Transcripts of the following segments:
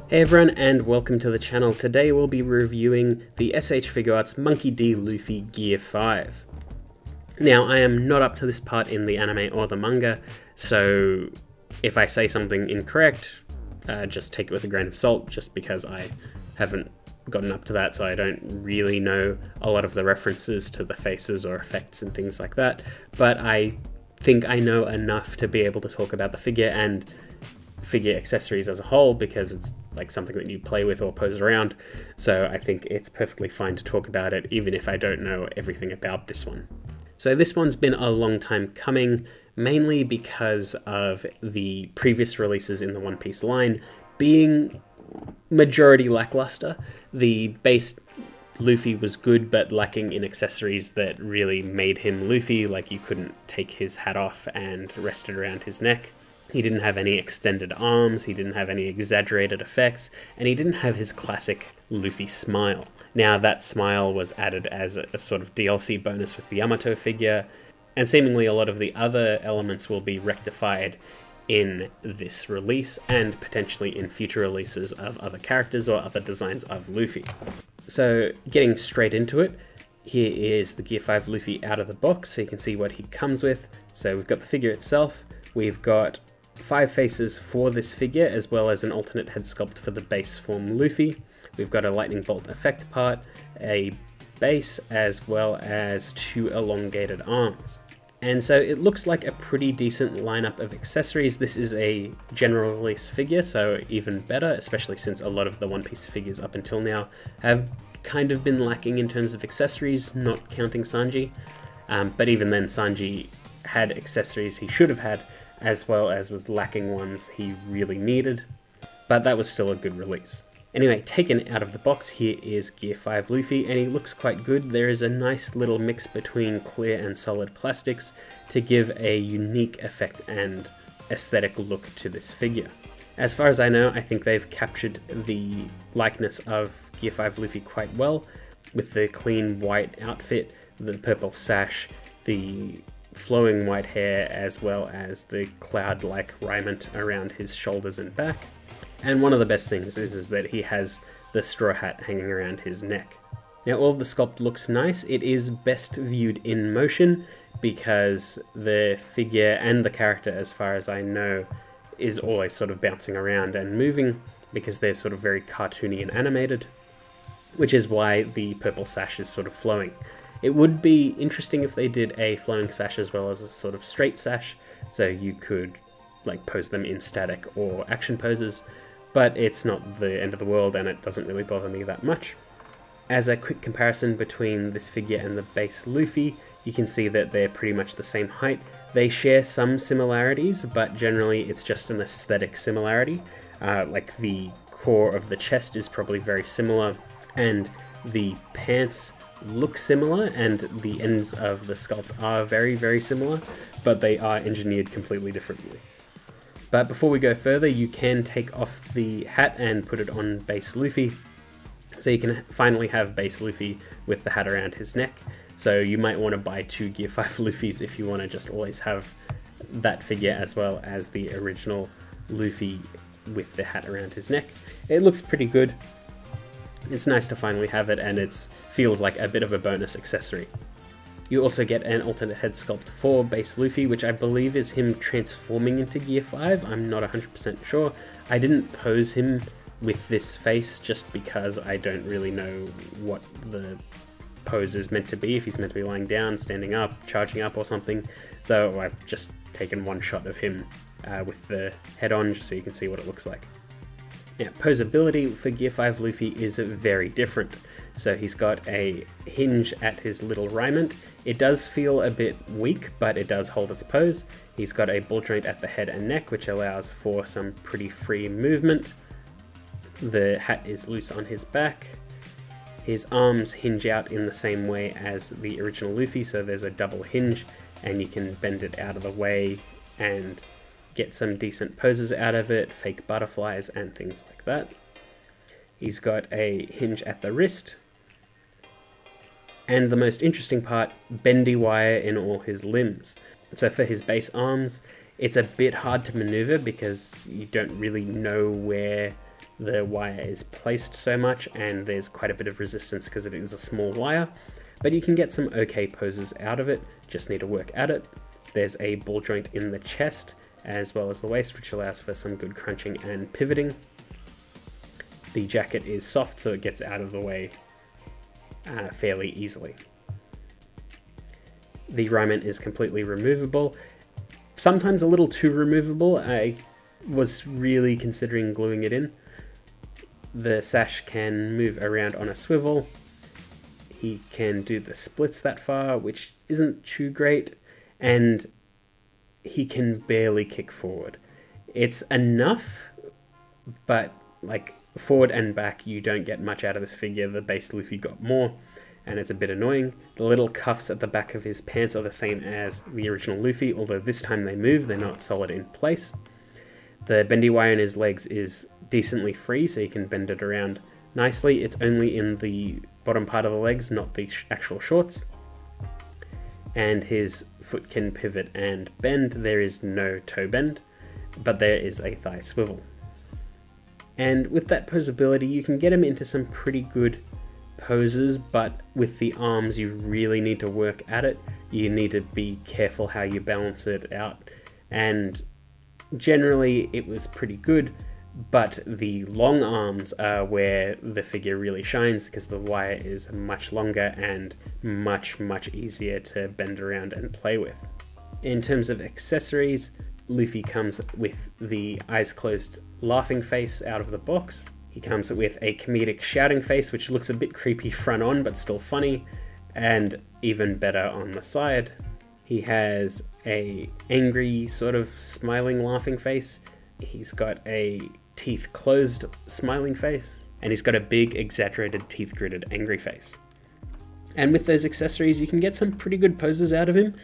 Hey everyone, and welcome to the channel. Today we'll be reviewing the S.H.Figuarts Monkey D. Luffy Gear 5. Now, I am not up to this part in the anime or the manga, so if I say something incorrect, just take it with a grain of salt, just because I haven't gotten up to that, so I don't really know a lot of the references to the faces or effects and things like that, but I think I know enough to be able to talk about the figure and figure accessories as a whole, because it's like something that you play with or pose around, so I think it's perfectly fine to talk about it even if I don't know everything about this one. So this one's been a long time coming, mainly because of the previous releases in the One Piece line being majority lackluster. The base Luffy was good, but lacking in accessories that really made him Luffy, like you couldn't take his hat off and rest it around his neck. He didn't have any extended arms, he didn't have any exaggerated effects, and he didn't have his classic Luffy smile. Now that smile was added as a sort of DLC bonus with the Yamato figure, and seemingly a lot of the other elements will be rectified in this release and potentially in future releases of other characters or other designs of Luffy. So getting straight into it, here is the Gear 5 Luffy out of the box, so you can see what he comes with. So we've got the figure itself, we've got 5 faces for this figure, as well as an alternate head sculpt for the base form Luffy. We've got a lightning bolt effect part, a base, as well as 2 elongated arms. And so it looks like a pretty decent lineup of accessories. This is a general release figure, so even better, especially since a lot of the One Piece figures up until now have kind of been lacking in terms of accessories, not counting Sanji. But even then, Sanji had accessories he should have had, as well as was lacking ones he really needed, but that was still a good release. Anyway, taken out of the box, here is Gear 5 Luffy, and he looks quite good. There is a nice little mix between clear and solid plastics to give a unique effect and aesthetic look to this figure. As far as I know, I think they've captured the likeness of Gear 5 Luffy quite well, with the clean white outfit, the purple sash, the flowing white hair, as well as the cloud-like raiment around his shoulders and back. And one of the best things is that he has the straw hat hanging around his neck. Now, all of the sculpt looks nice. It is best viewed in motion because the figure and the character, as far as I know, is always sort of bouncing around and moving because they're sort of very cartoony and animated, which is why the purple sash is sort of flowing. It would be interesting if they did a flowing sash as well as a sort of straight sash, so you could like pose them in static or action poses, but it's not the end of the world and it doesn't really bother me that much. As a quick comparison between this figure and the base Luffy, you can see that they're pretty much the same height. They share some similarities, but generally it's just an aesthetic similarity. Like the core of the chest is probably very similar, and the pants look similar, and the ends of the sculpt are very, very similar, but they are engineered completely differently. But before we go further, you can take off the hat and put it on base Luffy, so you can finally have base Luffy with the hat around his neck. So you might want to buy 2 Gear 5 Luffys if you want to just always have that figure as well as the original Luffy with the hat around his neck. It looks pretty good. It's nice to finally have it, and it feels like a bit of a bonus accessory. You also get an alternate head sculpt for base Luffy, which I believe is him transforming into Gear 5. I'm not 100% sure. I didn't pose him with this face just because I don't really know what the pose is meant to be, if he's meant to be lying down, standing up, charging up or something. So I've just taken one shot of him with the head on just so you can see what it looks like. Now, posability for Gear 5 Luffy is very different. So he's got a hinge at his little raiment. It does feel a bit weak, but it does hold its pose. He's got a ball joint at the head and neck, which allows for some pretty free movement. The hat is loose on his back. His arms hinge out in the same way as the original Luffy, so there's a double hinge, and you can bend it out of the way and get some decent poses out of it, fake butterflies and things like that. He's got a hinge at the wrist, and the most interesting part, bendy wire in all his limbs. So for his base arms, it's a bit hard to maneuver because you don't really know where the wire is placed so much, and there's quite a bit of resistance because it is a small wire, but you can get some okay poses out of it, just need to work at it. There's a ball joint in the chest as well as the waist, which allows for some good crunching and pivoting. The jacket is soft, so it gets out of the way fairly easily. The raiment is completely removable, sometimes a little too removable. I was really considering gluing it in. The sash can move around on a swivel. He can do the splits that far, which isn't too great, and he can barely kick forward. It's enough, but like forward and back, you don't get much out of this figure. The base Luffy got more, and it's a bit annoying. The little cuffs at the back of his pants are the same as the original Luffy, although this time they move, they're not solid in place. The bendy wire in his legs is decently free, so you can bend it around nicely. It's only in the bottom part of the legs, not the actual shorts. And his foot can pivot and bend. There is no toe bend, but there is a thigh swivel. And with that posability, you can get him into some pretty good poses, but with the arms, you really need to work at it. You need to be careful how you balance it out. And generally, it was pretty good, but the long arms are where the figure really shines because the wire is much longer and much easier to bend around and play with. In terms of accessories, Luffy comes with the eyes closed laughing face out of the box. He comes with a comedic shouting face, which looks a bit creepy front on, but still funny, and even better on the side. He has a angry sort of smiling laughing face. He's got a teeth closed smiling face, and he's got a big exaggerated teeth gritted angry face. And with those accessories, you can get some pretty good poses out of him.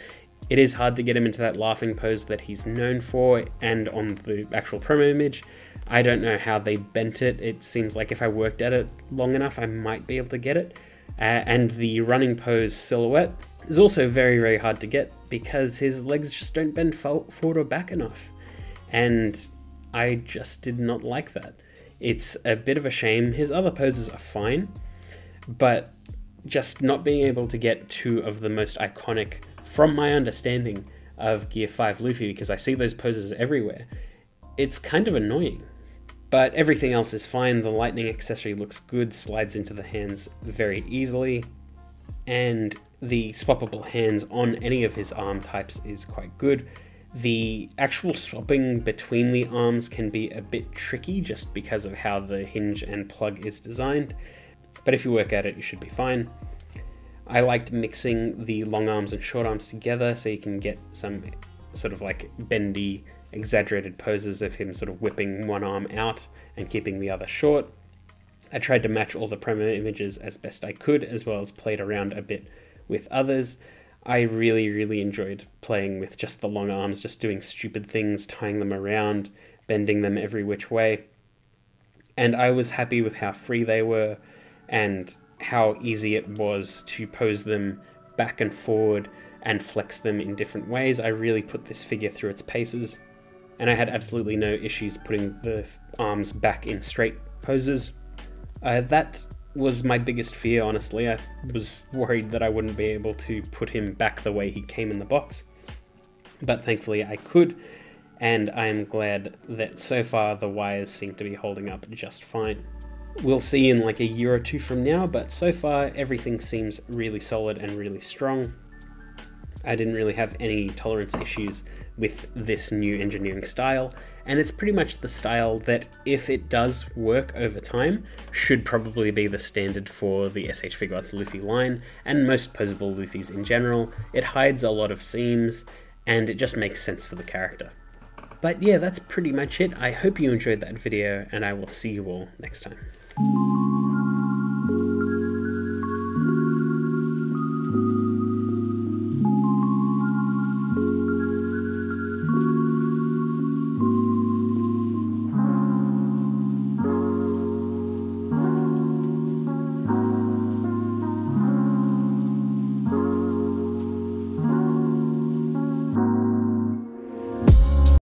It is hard to get him into that laughing pose that he's known for, and on the actual promo image, I don't know how they bent it. It seems like if I worked at it long enough, I might be able to get it. And the running pose silhouette is also very hard to get because his legs just don't bend forward or back enough. And I just did not like that. It's a bit of a shame. His other poses are fine, but just not being able to get two of the most iconic, from my understanding, of Gear 5 Luffy, because I see those poses everywhere, it's kind of annoying. But everything else is fine. The lightning accessory looks good, slides into the hands very easily, and the swappable hands on any of his arm types is quite good. The actual swapping between the arms can be a bit tricky just because of how the hinge and plug is designed, but if you work at it, you should be fine. I liked mixing the long arms and short arms together so you can get some sort of like bendy, exaggerated poses of him sort of whipping one arm out and keeping the other short. I tried to match all the promo images as best I could, as well as played around a bit with others. I really enjoyed playing with just the long arms, just doing stupid things, tying them around, bending them every which way. And I was happy with how free they were and how easy it was to pose them back and forward and flex them in different ways. I really put this figure through its paces, and I had absolutely no issues putting the arms back in straight poses. That was my biggest fear, honestly. I was worried that I wouldn't be able to put him back the way he came in the box, but thankfully I could, and I'm glad that so far the wires seem to be holding up just fine. We'll see in like a year or two from now, but so far everything seems really solid and really strong. I didn't really have any tolerance issues with this new engineering style, and it's pretty much the style that, if it does work over time, should probably be the standard for the S.H.Figuarts Luffy line, and most posable Luffys in general. It hides a lot of seams, and it just makes sense for the character. But yeah, that's pretty much it. I hope you enjoyed that video, and I will see you all next time.